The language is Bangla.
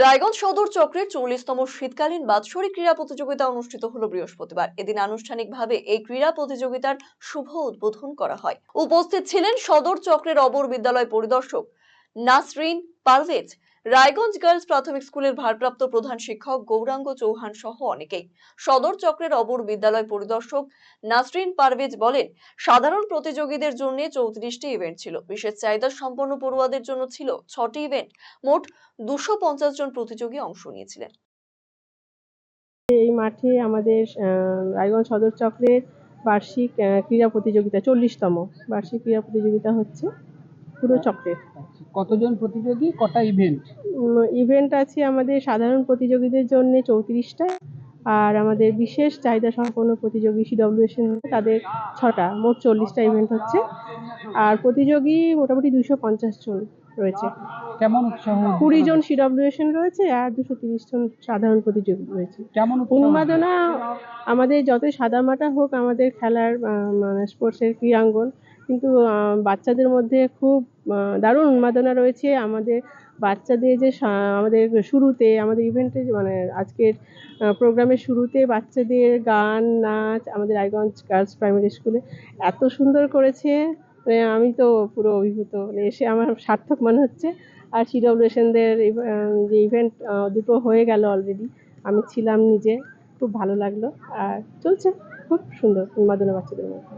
রায়গঞ্জ সদর চক্রের 40তম শীতকালীন বাৎসরিক ক্রীড়া প্রতিযোগিতা অনুষ্ঠিত হলো বৃহস্পতিবার। এদিন আনুষ্ঠানিকভাবে এই ক্রীড়া প্রতিযোগিতার শুভ উদ্বোধন করা হয়। উপস্থিত ছিলেন সদর চক্রের অবর বিদ্যালয় পরিদর্শক নাসরিন পারভেজ, রায়গঞ্জ গার্লস প্রাথমিক স্কুলের ভারপ্রাপ্ত প্রধান শিক্ষক গৌরাঙ্গ চৌহান সহ অনেকেই। সদর চক্রের অবর বিদ্যালয় পরিদর্শক নাসরিন পারভেজ বলেন, সাধারণ প্রতিযোগীদের জন্য 34টি ইভেন্ট ছিল। বিশেষ চাহিদা সম্পন্ন পড়ুয়াদের জন্য ছিল 6টি ইভেন্ট। মোট 250 জন প্রতিযোগী অংশ নিয়েছিলেন। এই মাঠে আমাদের রায়গঞ্জ সদর চক্রের বার্ষিক ক্রীড়া প্রতিযোগিতা 40তম বার্ষিক ক্রীড়া প্রতিযোগিতা হচ্ছে পুরো চক্রের। কতজন প্রতিযোগী, কটা ইভেন্ট? ইভেন্ট আছে আমাদের সাধারণ প্রতিযোগীদের জন্য 34টা, আর আমাদের বিশেষ চাহিদা সম্পন্ন প্রতিযোগী সিডব্লিউএসএন তাদের 6টা, মোট 40টা ইভেন্ট হচ্ছে। আর প্রতিযোগী মোটামুটি 250 জন রয়েছে। কেমন উৎসাহ? 20 জন সিডব্লিউএসএন রয়েছে আর 230 জন সাধারণ প্রতিযোগী রয়েছে। কেমন উন্মাদনা আমাদের যতই সাদামাটা হোক আমাদের খেলার মানে স্পোর্টসের ক্রীড়াঙ্গন, কিন্তু বাচ্চাদের মধ্যে খুব দারুণ উন্মাদনা রয়েছে। আমাদের বাচ্চাদের যে আমাদের শুরুতে আমাদের ইভেন্টে মানে আজকের প্রোগ্রামের শুরুতে বাচ্চাদের গান নাচ আমাদের রায়গঞ্জ গার্লস প্রাইমারি স্কুলে এত সুন্দর করেছে, আমি তো পুরো অভিভূত, এসে আমার সার্থক মনে হচ্ছে। আর সিডব্লিউএসএনদের যে ইভেন্ট দুটো হয়ে গেল অলরেডি, আমি ছিলাম নিজে, খুব ভালো লাগলো। আর চলছে খুব সুন্দর উন্মাদনা বাচ্চাদের মধ্যে।